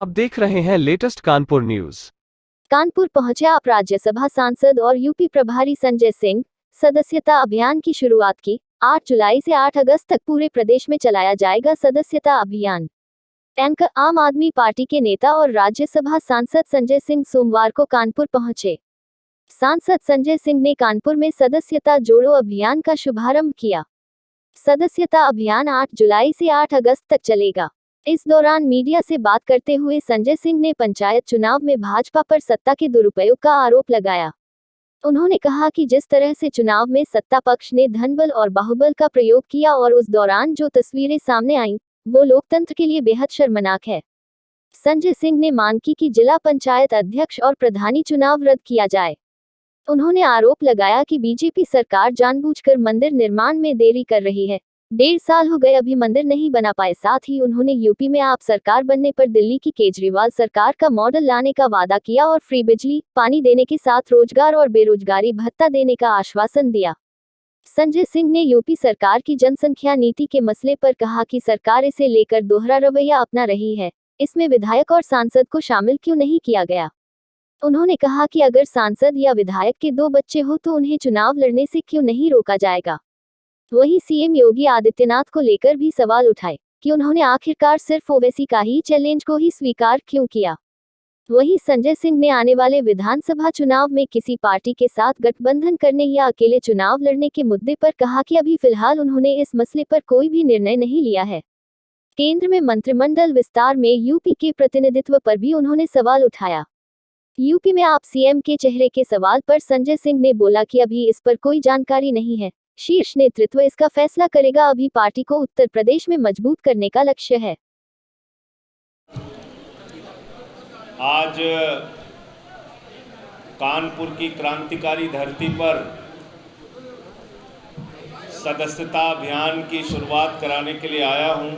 अब देख रहे हैं लेटेस्ट कानपुर न्यूज। कानपुर पहुंचे आप राज्यसभा सांसद और यूपी प्रभारी संजय सिंह। सदस्यता अभियान की शुरुआत की। 8 जुलाई से 8 अगस्त तक पूरे प्रदेश में चलाया जाएगा सदस्यता अभियान। एंकर आम आदमी पार्टी के नेता और राज्यसभा सांसद संजय सिंह सोमवार को कानपुर पहुंचे। सांसद संजय सिंह ने कानपुर में सदस्यता जोड़ो अभियान का शुभारंभ किया। सदस्यता अभियान 8 जुलाई से 8 अगस्त तक चलेगा। इस दौरान मीडिया से बात करते हुए संजय सिंह ने पंचायत चुनाव में भाजपा पर सत्ता के दुरुपयोग का आरोप लगाया। उन्होंने कहा कि जिस तरह से चुनाव में सत्ता पक्ष ने धनबल और बाहुबल का प्रयोग किया और उस दौरान जो तस्वीरें सामने आईं, वो लोकतंत्र के लिए बेहद शर्मनाक है। संजय सिंह ने मांग की कि जिला पंचायत अध्यक्ष और प्रधानी चुनाव रद्द किया जाए। उन्होंने आरोप लगाया कि बीजेपी सरकार जानबूझकर मंदिर निर्माण में देरी कर रही है। 1.5 साल हो गए अभी मंदिर नहीं बना पाए। साथ ही उन्होंने यूपी में आप सरकार बनने पर दिल्ली की केजरीवाल सरकार का मॉडल लाने का वादा किया और फ्री बिजली, पानी देने के साथ रोजगार और बेरोजगारी भत्ता देने का आश्वासन दिया। संजय सिंह ने यूपी सरकार की जनसंख्या नीति के मसले पर कहा कि सरकार इसे लेकर दोहरा रवैया अपना रही है। इसमें विधायक और सांसद को शामिल क्यों नहीं किया गया? उन्होंने कहा कि अगर सांसद या विधायक के 2 बच्चे हो तो उन्हें चुनाव लड़ने से क्यों नहीं रोका जाएगा। वहीं सीएम योगी आदित्यनाथ को लेकर भी सवाल उठाए कि उन्होंने आखिरकार सिर्फ ओवैसी का ही चैलेंज को ही स्वीकार क्यों किया। वहीं संजय सिंह ने आने वाले विधानसभा चुनाव में किसी पार्टी के साथ गठबंधन करने या अकेले चुनाव लड़ने के मुद्दे पर कहा कि अभी फिलहाल उन्होंने इस मसले पर कोई भी निर्णय नहीं लिया है। केंद्र में मंत्रिमंडल विस्तार में यूपी के प्रतिनिधित्व पर भी उन्होंने सवाल उठाया। यूपी में आप सीएम के चेहरे के सवाल पर संजय सिंह ने बोला कि अभी इस पर कोई जानकारी नहीं है। शीर्ष नेतृत्व इसका फैसला करेगा। अभी पार्टी को उत्तर प्रदेश में मजबूत करने का लक्ष्य है। आज कानपुर की क्रांतिकारी धरती पर सदस्यता अभियान की शुरुआत कराने के लिए आया हूं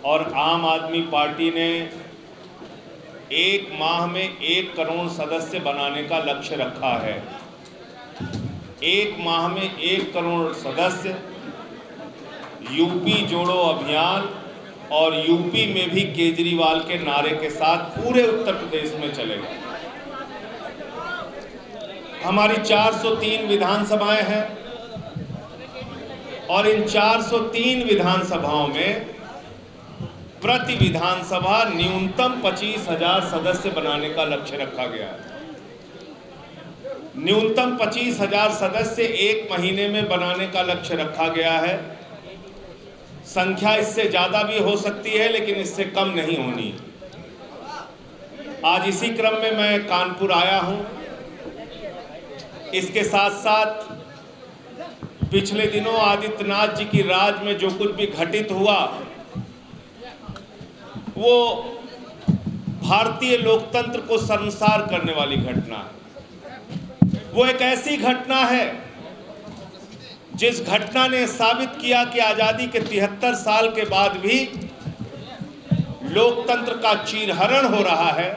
और आम आदमी पार्टी ने 1 माह में 1 करोड़ सदस्य बनाने का लक्ष्य रखा है। 1 माह में 1 करोड़ सदस्य, यूपी जोड़ो अभियान और यूपी में भी केजरीवाल के नारे के साथ पूरे उत्तर प्रदेश में चलेगा। हमारी 403 विधानसभाएं हैं और इन 403 विधानसभाओं में प्रति विधानसभा न्यूनतम 25,000 सदस्य बनाने का लक्ष्य रखा गया है। न्यूनतम 25,000 सदस्य 1 महीने में बनाने का लक्ष्य रखा गया है। संख्या इससे ज्यादा भी हो सकती है लेकिन इससे कम नहीं होनी। आज इसी क्रम में मैं कानपुर आया हूं। इसके साथ साथ पिछले दिनों आदित्यनाथ जी की राज में जो कुछ भी घटित हुआ वो भारतीय लोकतंत्र को शर्मसार करने वाली घटना है। वो एक ऐसी घटना है जिस घटना ने साबित किया कि आजादी के 73 साल के बाद भी लोकतंत्र का चीरहरण हो रहा है।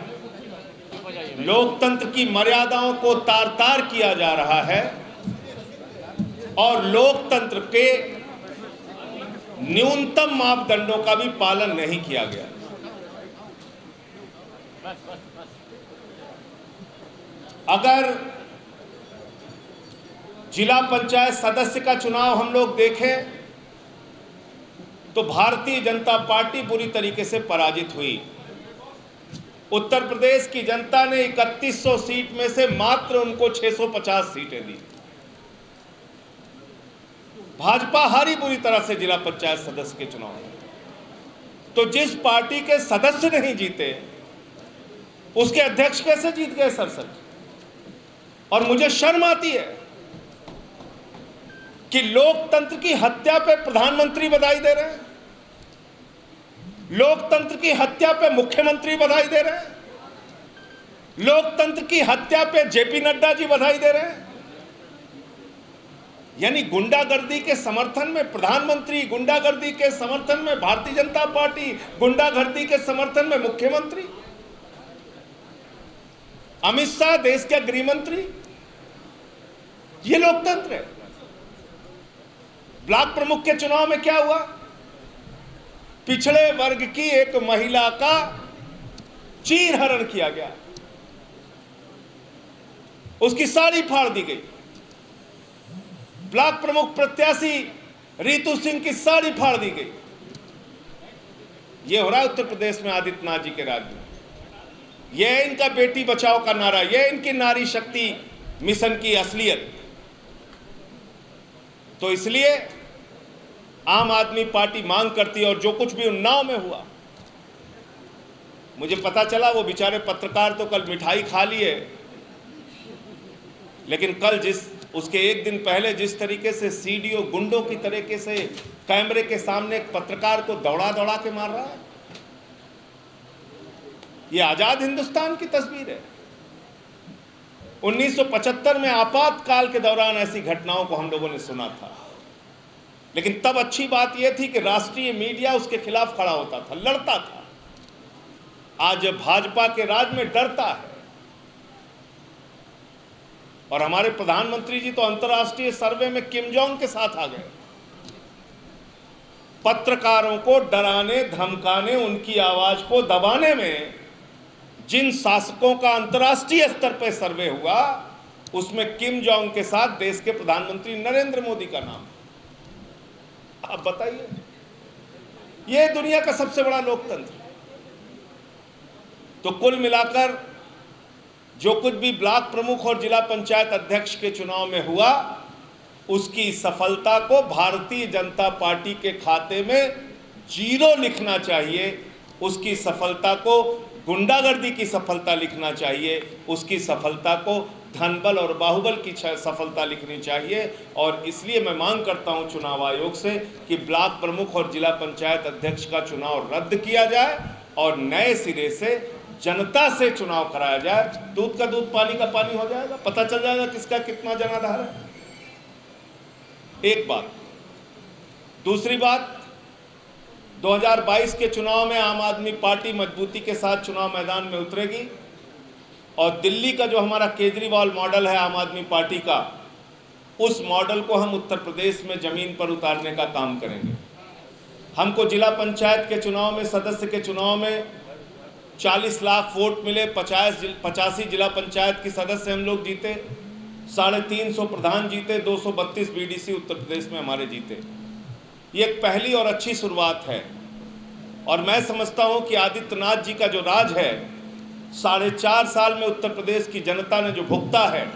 लोकतंत्र की मर्यादाओं को तार-तार किया जा रहा है और लोकतंत्र के न्यूनतम मापदंडों का भी पालन नहीं किया गया। अगर जिला पंचायत सदस्य का चुनाव हम लोग देखें तो भारतीय जनता पार्टी बुरी तरीके से पराजित हुई। उत्तर प्रदेश की जनता ने 3100 सीट में से मात्र उनको 650 सीटें दी। भाजपा हारी बुरी तरह से जिला पंचायत सदस्य के चुनाव में। तो जिस पार्टी के सदस्य नहीं जीते उसके अध्यक्ष कैसे जीत गए सर? और मुझे शर्म आती है कि लोकतंत्र की हत्या पे प्रधानमंत्री बधाई दे रहे हैं, लोकतंत्र की हत्या पे मुख्यमंत्री बधाई दे रहे हैं, लोकतंत्र की हत्या पे जेपी नड्डा जी बधाई दे रहे हैं। यानी गुंडागर्दी के समर्थन में प्रधानमंत्री, गुंडागर्दी के समर्थन में भारतीय जनता पार्टी, गुंडागर्दी के समर्थन में मुख्यमंत्री। अमित शाह देश के गृह मंत्री। ये लोकतंत्र है। ब्लॉक प्रमुख के चुनाव में क्या हुआ? पिछड़े वर्ग की एक महिला का चीरहरण किया गया, उसकी साड़ी फाड़ दी गई। ब्लॉक प्रमुख प्रत्याशी रितु सिंह की साड़ी फाड़ दी गई। यह हो रहा है उत्तर प्रदेश में आदित्यनाथ जी के राज्य में। यह इनका बेटी बचाओ का नारा, यह इनकी नारी शक्ति मिशन की असलियत। तो इसलिए आम आदमी पार्टी मांग करती है, और जो कुछ भी उन्नाव में हुआ, मुझे पता चला वो बेचारे पत्रकार तो कल मिठाई खा लिए, लेकिन कल उसके एक दिन पहले जिस तरीके से सीडीओ गुंडों की तरीके से कैमरे के सामने एक पत्रकार को दौड़ा दौड़ा के मार रहा है, यह आजाद हिंदुस्तान की तस्वीर है। 1975 में आपातकाल के दौरान ऐसी घटनाओं को हम लोगों ने सुना था, लेकिन तब अच्छी बात यह थी कि राष्ट्रीय मीडिया उसके खिलाफ खड़ा होता था, लड़ता था। आज भाजपा के राज में डरता है, और हमारे प्रधानमंत्री जी तो अंतर्राष्ट्रीय सर्वे में किम जोंग के साथ आ गए। पत्रकारों को डराने धमकाने, उनकी आवाज को दबाने में जिन शासकों का अंतर्राष्ट्रीय स्तर पर सर्वे हुआ, उसमें किम जोंग के साथ देश के प्रधानमंत्री नरेंद्र मोदी का नाम। आप बताइए, यह दुनिया का सबसे बड़ा लोकतंत्र। तो कुल मिलाकर जो कुछ भी ब्लॉक प्रमुख और जिला पंचायत अध्यक्ष के चुनाव में हुआ, उसकी सफलता को भारतीय जनता पार्टी के खाते में 0 लिखना चाहिए। उसकी सफलता को गुंडागर्दी की सफलता लिखना चाहिए, उसकी सफलता को धनबल और बाहुबल की सफलता लिखनी चाहिए। और इसलिए मैं मांग करता हूं चुनाव आयोग से कि ब्लॉक प्रमुख और जिला पंचायत अध्यक्ष का चुनाव रद्द किया जाए और नए सिरे से जनता से चुनाव कराया जाए। दूध का दूध पानी का पानी हो जाएगा, पता चल जाएगा किसका कितना जनाधार है। एक बात। दूसरी बात, 2022 के चुनाव में आम आदमी पार्टी मजबूती के साथ चुनाव मैदान में उतरेगी, और दिल्ली का जो हमारा केजरीवाल मॉडल है आम आदमी पार्टी का, उस मॉडल को हम उत्तर प्रदेश में जमीन पर उतारने का काम करेंगे। हमको जिला पंचायत के चुनाव में, सदस्य के चुनाव में 40 लाख वोट मिले, 85 जिला पंचायत की सदस्य हम लोग जीते, 350 प्रधान जीते, 232 बीडीसी उत्तर प्रदेश में हमारे जीते। ये एक पहली और अच्छी शुरुआत है, और मैं समझता हूं कि आदित्यनाथ जी का जो राज है, 4.5 साल में उत्तर प्रदेश की जनता ने जो भुगता है,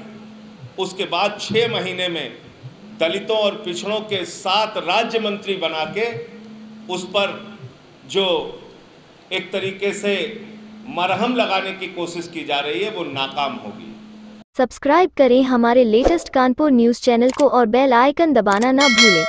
उसके बाद 6 महीने में दलितों और पिछड़ों के 7 राज्य मंत्री बना के उस पर जो एक तरीके से मरहम लगाने की कोशिश की जा रही है, वो नाकाम होगी। सब्सक्राइब करें हमारे लेटेस्ट कानपुर न्यूज़ चैनल को और बेल आइकन दबाना ना भूलें।